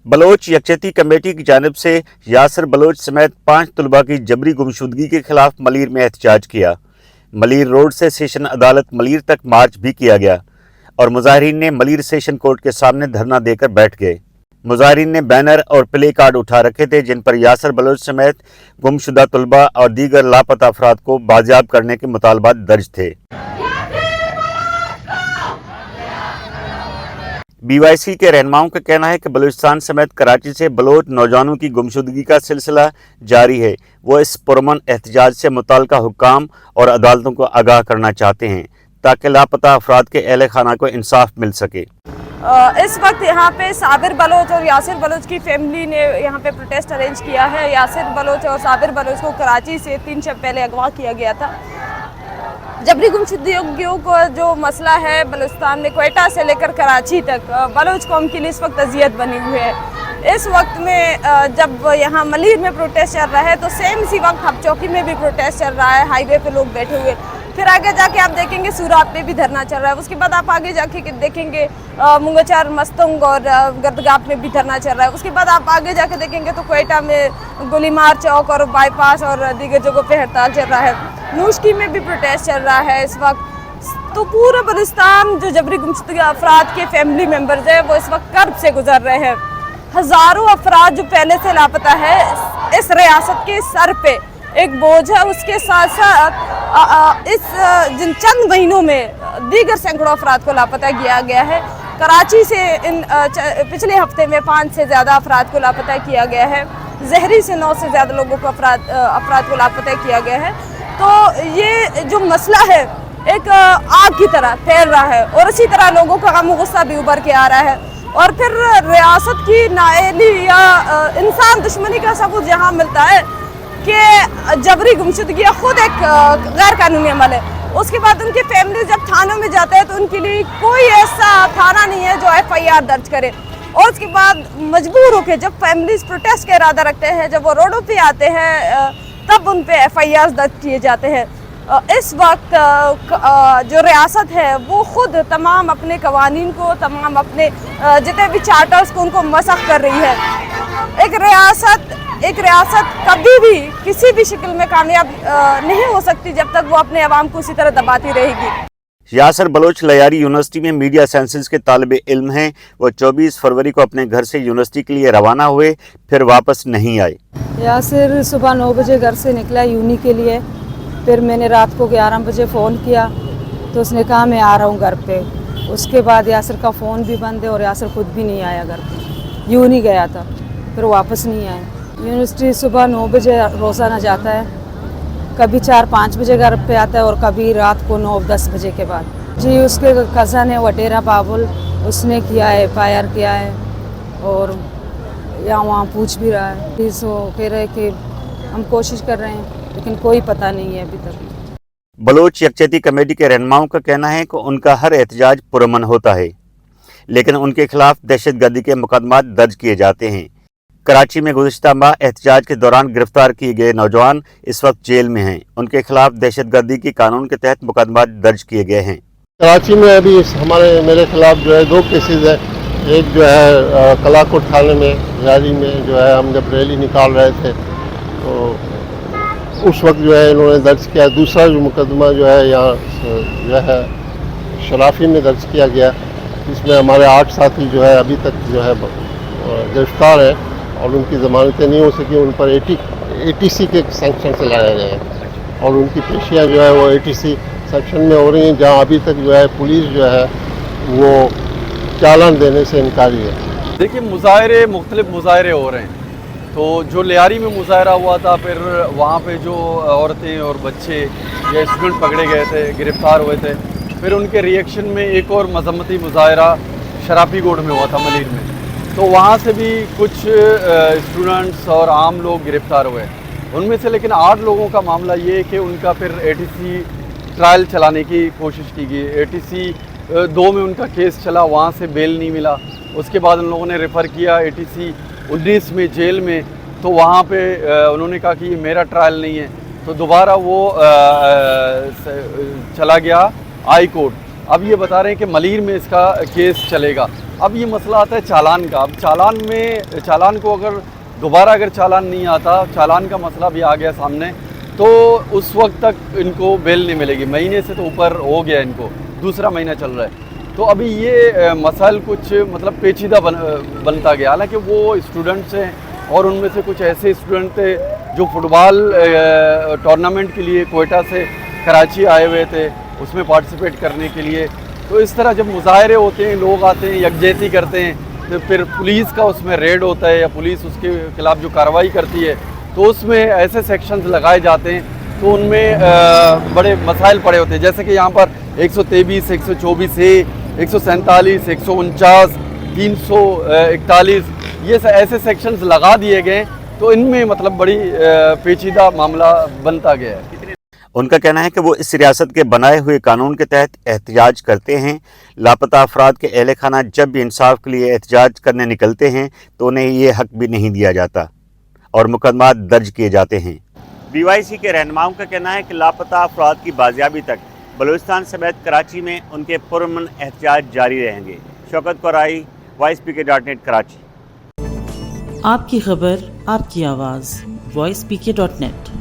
Bloch यकजहती committee की जानिब से यासिर बलोच समेत 5 तलबा की जबरी गुमशुदगी के खिलाफ मलीर में एहतजाज किया। मलीर रोड से सेशन अदालत मलीर तक मार्च भी किया गया और मुजाहिरीन ने मलीर सेशन कोर्ट के सामने धरना देकर बैठ गए। मुजाहिरीन ने बैनर और प्ले कार्ड उठा रखे थे जिन पर यासिर बलोच समेत गुमशुदा तलबा और दीगर लापता अफराद को बाजियाब करने के मुतालबात दर्ज थे। BYC के रहनुमाओं का कहना है कि बलूचिस्तान समेत कराची से बलोच नौजवानों की गुमशुदगी का सिलसिला जारी है। वो इस पुरअमन एहतजाज से मुतल्लिका हुक्काम और अदालतों को आगाह करना चाहते हैं ताकि लापता अफराद के अहले खाना को इंसाफ मिल सके। इस वक्त यहाँ पे साबिर बलोच और यासिर बलोच की फैमिली ने यहाँ पे प्रोटेस्ट अरेंज किया है। यासिर बलोच और साबिर बलोच को कराची से 3 शब पहले अगवा किया गया था। जबरी गुमशुदगियों को जो मसला है बलूचिस्तान में क्वेटा से लेकर कराची तक बलोच कौम के लिए इस वक्त अजियत बनी हुई है। इस वक्त में जब यहाँ मलीर में प्रोटेस्ट चल रहा है तो सेम इसी वक्त हब चौकी में भी प्रोटेस्ट चल रहा है। हाईवे पे लोग बैठे हुए, फिर आगे जाके आप देखेंगे सूरात पे भी धरना चल रहा है। उसके बाद आप आगे जाके देखेंगे मुंगचार मस्तंग और गर्दगाप में भी धरना चल रहा है। उसके बाद आप आगे जाके देखेंगे तो क्वेटा में गुलीमार चौक और बाईपास और दीगर जगहों पे हड़ताल चल रहा है। नूशकी में भी प्रोटेस्ट चल रहा है इस वक्त। तो पूरा बलूचिस्तान जो जबरी गुमशुदा अफराद के फैमिली मेम्बर्स हैं वो इस वक्त कर्ब से गुजर रहे हैं। हज़ारों अफराद जो पहले से लापता है, इस रियासत के सर पे एक बोझ है। उसके साथ साथ इस जिन चंद महीनों में दीगर सैकड़ों अफराद को लापता किया गया है। कराची से पिछले हफ्ते में 5 से ज़्यादा अफराद को लापता किया गया है। जहरी से 9 से ज़्यादा लोगों को अफराद को लापता किया गया है। तो ये जो मसला है एक आग की तरह फैल रहा है और इसी तरह लोगों का गम गुस्सा भी उभर के आ रहा है। और फिर रियासत की नाअहली या इंसान दुश्मनी का सबूत यहाँ मिलता है कि जबरी गुमशुदगी खुद एक गैर कानूनी अमल है। उसके बाद उनकी फैमिली जब थानों में जाते हैं तो उनके लिए कोई ऐसा थाना नहीं है जो FIR दर्ज करे। और उसके बाद मजबूर होकर जब फैमिलीज प्रोटेस्ट का इरादा रखते हैं, जब वो रोडों पे आते हैं, तब उन पे FIR दर्ज किए जाते हैं। इस वक्त जो रियासत है वो खुद तमाम अपने कवानीन को, तमाम अपने जितने भी चार्टर्स को उनको मसख कर रही है। एक रियासत कभी भी किसी भी शक्ल में कामयाब नहीं हो सकती जब तक वो अपने अवाम को उसी तरह दबाती रहेगी। यासिर बलोच लयारी यूनिवर्सिटी में मीडिया साइंसेज के तालिबे इल्म हैं। वो 24 फरवरी को अपने घर से यूनिवर्सिटी के लिए रवाना हुए, फिर वापस नहीं आए। यासिर सुबह 9 बजे घर से निकला यूनी के लिए। फिर मैंने रात को 11 बजे फ़ोन किया तो उसने कहा मैं आ रहा हूँ घर पे। उसके बाद यासिर का फ़ोन भी बंद है और यासिर खुद भी नहीं आया घर पे। यूनी गया था, फिर वापस नहीं आया। यूनिवर्सिटी सुबह 9 बजे रोज़ाना जाता है, कभी 4-5 बजे घर पे आता है और कभी रात को 9-10 बजे के बाद। जी, उसके कज़न है वटेरा बाबुल, उसने किया है, FIR किया है और यहाँ वहाँ पूछ भी रहा है। सो कह रहे कि हम कोशिश कर रहे हैं लेकिन कोई पता नहीं है अभी तक। बलोच यकजहती कमेटी के रहनुमाओं का कहना है कि उनका हर एहतजाज पुरअमन होता है लेकिन उनके खिलाफ दहशतगर्दी के मुकदमात दर्ज किए जाते हैं। कराची में गुज़िश्ता माह एहतजाज के दौरान गिरफ्तार किए गए नौजवान इस वक्त जेल में हैं। उनके खिलाफ दहशतगर्दी के कानून के तहत मुकदमात दर्ज किए गए हैं। कराची में अभी मेरे खिलाफ जो है 2 केसेस है। एक जो है कलाकोट थाने में यारी में जो है हम जब रैली निकाल रहे थे तो उस वक्त जो है इन्होंने दर्ज किया। दूसरा जो मुकदमा जो है यहाँ जो है शराफी में दर्ज किया गया, इसमें हमारे 8 साथी जो है अभी तक जो है गिरफ्तार है और उनकी ज़मानतें नहीं हो सकी। उन पर ATC के सेक्शन से लाया गया है और उनकी पेशियाँ जो है वो ATC सेक्शन में हो रही हैं, जहाँ अभी तक जो है पुलिस जो है वो चालान देने से इनकारी है। देखिए, मुजाहरे मुख्तलिफ मुजाहरे हो रहे हैं। तो जो लियारी में मुजाहरा हुआ था, फिर वहाँ पे जो औरतें और बच्चे या स्टूडेंट पकड़े गए थे, गिरफ़्तार हुए थे, फिर उनके रिएक्शन में एक और मजम्मती मुजाहरा शराफी गोड में हुआ था मलीर में। तो वहाँ से भी कुछ स्टूडेंट्स और आम लोग गिरफ़्तार हुए। उनमें से लेकिन 8 लोगों का मामला ये है कि उनका फिर ATC ट्रायल चलाने की कोशिश की गई। ATC 2 में उनका केस चला, वहाँ से बेल नहीं मिला। उसके बाद उन लोगों ने रेफ़र किया ATC 19 में जेल में, तो वहाँ पे उन्होंने कहा कि ये मेरा ट्रायल नहीं है। तो दोबारा वो चला गया हाई कोर्ट اب یہ بتا رہے ہیں کہ ملیر میں اس کا کیس چلے گا. اب یہ مسئلہ آتا ہے چالان کا. اب چالان کو اگر دوبارہ اگر چالان نہیں آتا, چالان کا مسئلہ بھی آ گیا سامنے, تو اس وقت تک ان کو بیل نہیں ملے گی. مہینے سے تو اوپر ہو گیا, ان کو دوسرا مہینہ چل رہا ہے. تو ابھی یہ مسائل کچھ مطلب پیچیدہ بنتا گیا. حالانکہ وہ اسٹوڈنٹس ہیں اور ان میں سے کچھ ایسے اسٹوڈنٹ تھے جو فٹ بال ٹورنامنٹ کے لیے کوئٹہ سے کراچی آئے ہوئے تھے, اس میں پارٹیسپیٹ کرنے کے لیے. تو اس طرح جب مظاہرے ہوتے ہیں, لوگ آتے ہیں, یکجہتی کرتے ہیں, تو پھر پولیس کا اس میں ریڈ ہوتا ہے یا پولیس اس کے خلاف جو کارروائی کرتی ہے, تو اس میں ایسے سیکشنز لگائے جاتے ہیں, تو ان میں بڑے مسائل پڑے ہوتے ہیں. جیسے کہ یہاں پر 123, 124A, 147, 149, 341, یہ ایسے سیکشنز لگا دیے گئے, تو ان میں مطلب بڑی پیچیدہ معاملہ بنتا گیا ہے. ان کا کہنا ہے کہ وہ اس ریاست کے بنائے ہوئے قانون کے تحت احتجاج کرتے ہیں. لاپتہ افراد کے اہل خانہ جب بھی انصاف کے لیے احتجاج کرنے نکلتے ہیں تو انہیں یہ حق بھی نہیں دیا جاتا اور مقدمات درج کیے جاتے ہیں. BYC کے رہنماؤں کا کہنا ہے کہ لاپتہ افراد کی بازیابی تک بلوچستان سمیت کراچی میں ان کے پرامن احتجاج جاری رہیں گے. شوکت قرائی, voicepk.net کراچی. آپ کی خبر, آپ کی آواز, voicepk.net.